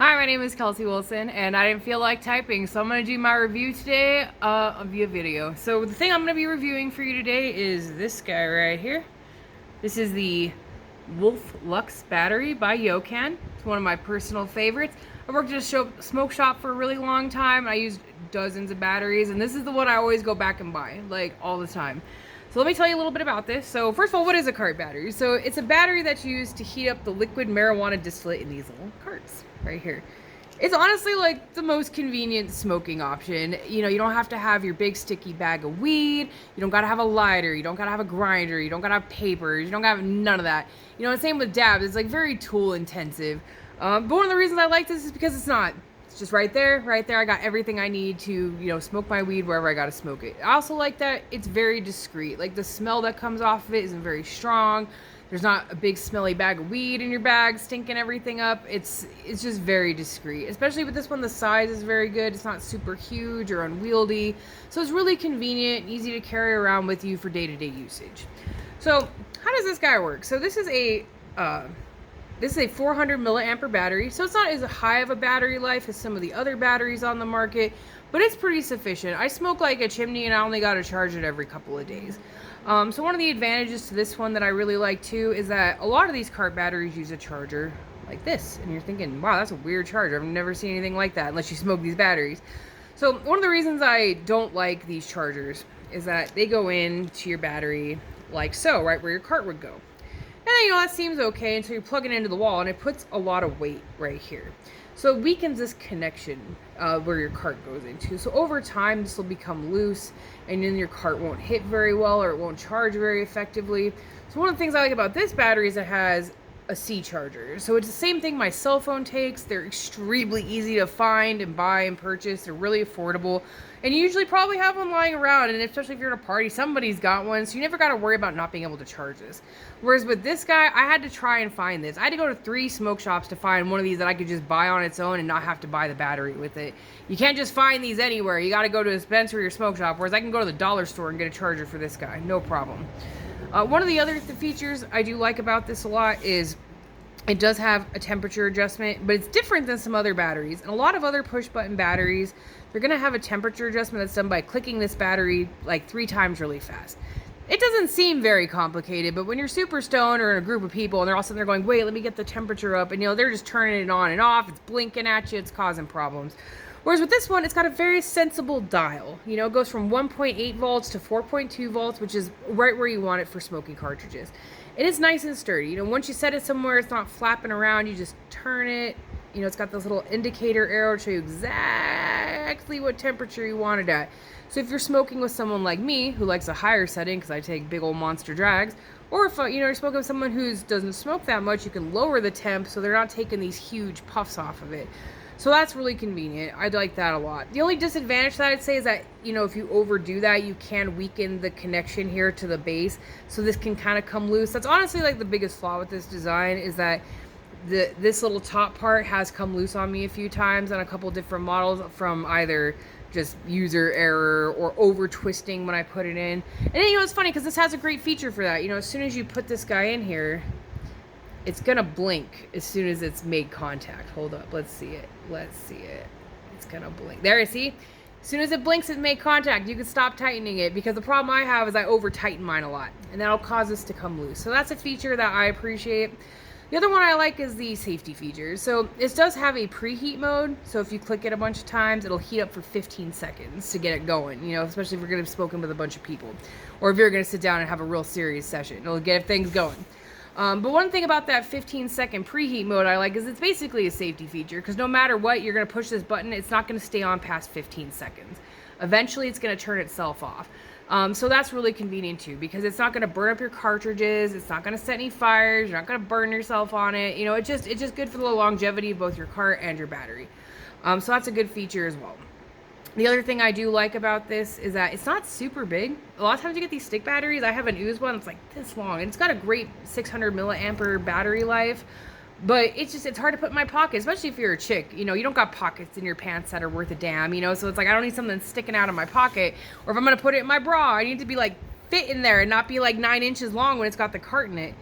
Hi, my name is Kelsey Wilson, and I didn't feel like typing, so I'm going to do my review today via video. So the thing I'm going to be reviewing for you today is this guy right here. This is the Wolf Lux battery by Yocan. It's one of my personal favorites. I worked at a smoke shop for a really long time. I used dozens of batteries, and this is the one I always go back and buy, like all the time. So let me tell you a little bit about this. So first of all, what is a cart battery? So it's a battery that's used to heat up the liquid marijuana distillate in these little carts right here. It's honestly like the most convenient smoking option. You know, you don't have to have your big sticky bag of weed. You don't gotta have a lighter. You don't gotta have a grinder. You don't gotta have papers. You don't gotta have none of that. You know, the same with dabs. It's like very tool intensive. But one of the reasons I like this is because it's not. It's just right there, right there. I got everything I need to, you know, smoke my weed wherever I gotta smoke it. I also like that it's very discreet. Like the smell that comes off of it isn't very strong. There's not a big smelly bag of weed in your bag stinking everything up. It's just very discreet. Especially with this one, the size is very good. It's not super huge or unwieldy. So it's really convenient and easy to carry around with you for day-to-day usage. So how does this guy work? So this is a 400 milliampere battery, so it's not as high of a battery life as some of the other batteries on the market, but it's pretty sufficient. I smoke like a chimney and I only got to charge it every couple of days. So one of the advantages to this one that I really like too is that a lot of these cart batteries use a charger like this, and you're thinking, wow, that's a weird charger. I've never seen anything like that unless you smoke these batteries. So one of the reasons I don't like these chargers is that they go into your battery like so, right where your cart would go. And then, you know, that seems okay until you plug it into the wall, and it puts a lot of weight right here. So it weakens this connection where your cart goes into. So over time, this will become loose, and then your cart won't hit very well, or it won't charge very effectively. So one of the things I like about this battery is it has a C charger. So it's the same thing my cell phone takes. They're extremely easy to find and buy and purchase. They're really affordable. And you usually probably have one lying around, and especially if you're at a party, somebody's got one, so you never got to worry about not being able to charge this. Whereas with this guy, I had to try and find this. I had to go to 3 smoke shops to find one of these that I could just buy on its own and not have to buy the battery with it. You can't just find these anywhere. You got to go to a dispensary or smoke shop, whereas I can go to the dollar store and get a charger for this guy, no problem. One of the other features I do like about this a lot is it does have a temperature adjustment, but it's different than some other batteries. And a lot of other push button batteries, they're gonna have a temperature adjustment that's done by clicking this battery like 3 times really fast. It doesn't seem very complicated, but when you're super stoned or in a group of people and they're all sitting there going, wait, let me get the temperature up, and you know, they're just turning it on and off, it's blinking at you, it's causing problems. Whereas with this one, it's got a very sensible dial. You know, it goes from 1.8 volts to 4.2 volts, which is right where you want it for smoking cartridges. And it's nice and sturdy. You know, once you set it somewhere, it's not flapping around. You just turn it. You know, it's got this little indicator arrow to show you exactly what temperature you want it at. So if you're smoking with someone like me, who likes a higher setting because I take big old monster drags, or if you know, you're smoking with someone who doesn't smoke that much, you can lower the temp so they're not taking these huge puffs off of it. So that's really convenient. I like that a lot. The only disadvantage that I'd say is that, you know, if you overdo that, you can weaken the connection here to the base. So this can kind of come loose. That's honestly like the biggest flaw with this design is that this little top part has come loose on me a few times on a couple different models from either just user error or over twisting when I put it in. And then, you know, it's funny because this has a great feature for that. You know, as soon as you put this guy in here, it's gonna blink as soon as it's made contact. Hold up, let's see it. Let's see it. It's gonna blink. There, see? As soon as it blinks, it made contact. You can stop tightening it because the problem I have is I over tighten mine a lot, and that'll cause this to come loose. So that's a feature that I appreciate. The other one I like is the safety features. So this does have a preheat mode. So if you click it a bunch of times, it'll heat up for 15 seconds to get it going. You know, especially if you're gonna be smoking with a bunch of people, or if you're gonna sit down and have a real serious session, it'll get things going. But one thing about that 15-second preheat mode I like is it's basically a safety feature because no matter what, you're going to push this button, it's not going to stay on past 15 seconds. Eventually, it's going to turn itself off. So that's really convenient too because it's not going to burn up your cartridges, it's not going to set any fires, you're not going to burn yourself on it. You know, it's just good for the longevity of both your cart and your battery. So that's a good feature as well. The other thing I do like about this is that it's not super big. A lot of times you get these stick batteries. I have an ooze one that's like this long, and it's got a great 600 milliampere battery life, but it's hard to put in my pocket, especially if you're a chick. You know, you don't got pockets in your pants that are worth a damn, you know, so it's like I don't need something sticking out of my pocket, or if I'm gonna put it in my bra, I need to be like fit in there and not be like 9 inches long when it's got the cart in it.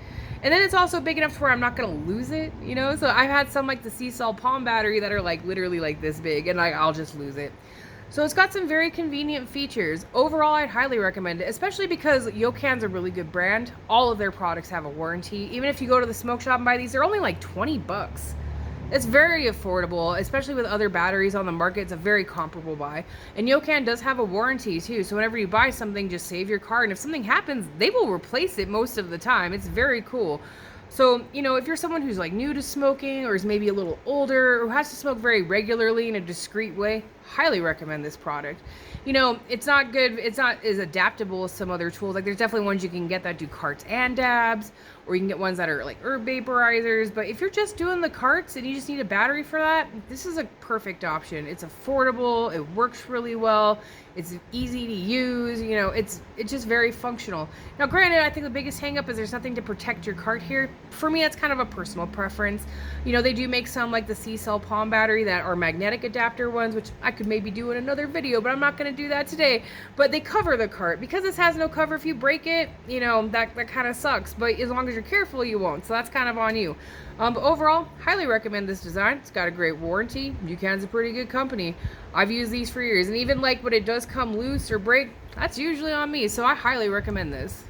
And then it's also big enough to where I'm not gonna lose it, you know? So I've had some like the C-cell palm battery that are like literally like this big, and like I'll just lose it. So it's got some very convenient features. Overall, I'd highly recommend it, especially because Yocan's a really good brand. All of their products have a warranty. Even if you go to the smoke shop and buy these, they're only like 20 bucks. It's very affordable, especially with other batteries on the market. It's a very comparable buy. And Yocan does have a warranty too. So whenever you buy something, just save your card. And if something happens, they will replace it most of the time. It's very cool. So, you know, if you're someone who's like new to smoking or is maybe a little older or has to smoke very regularly in a discreet way, highly recommend this product. You know, it's not good, it's not as adaptable as some other tools. Like there's definitely ones you can get that do carts and dabs, or you can get ones that are like herb vaporizers. But if you're just doing the carts and you just need a battery for that, this is a perfect option. It's affordable, it works really well, it's easy to use, you know, it's just very functional. Now granted, I think the biggest hang up is there's nothing to protect your cart here. For me, that's kind of a personal preference. You know, they do make some like the C-cell palm battery that are magnetic adapter ones, which I could maybe do in another video, but I'm not going to do that today. But they cover the cart. Because this has no cover, if you break it, you know, that kind of sucks. But as long as you're careful, you won't. So that's kind of on you. But overall, highly recommend this design. It's got a great warranty. Yocan's a pretty good company. I've used these for years. And even like when it does come loose or break, that's usually on me. So I highly recommend this.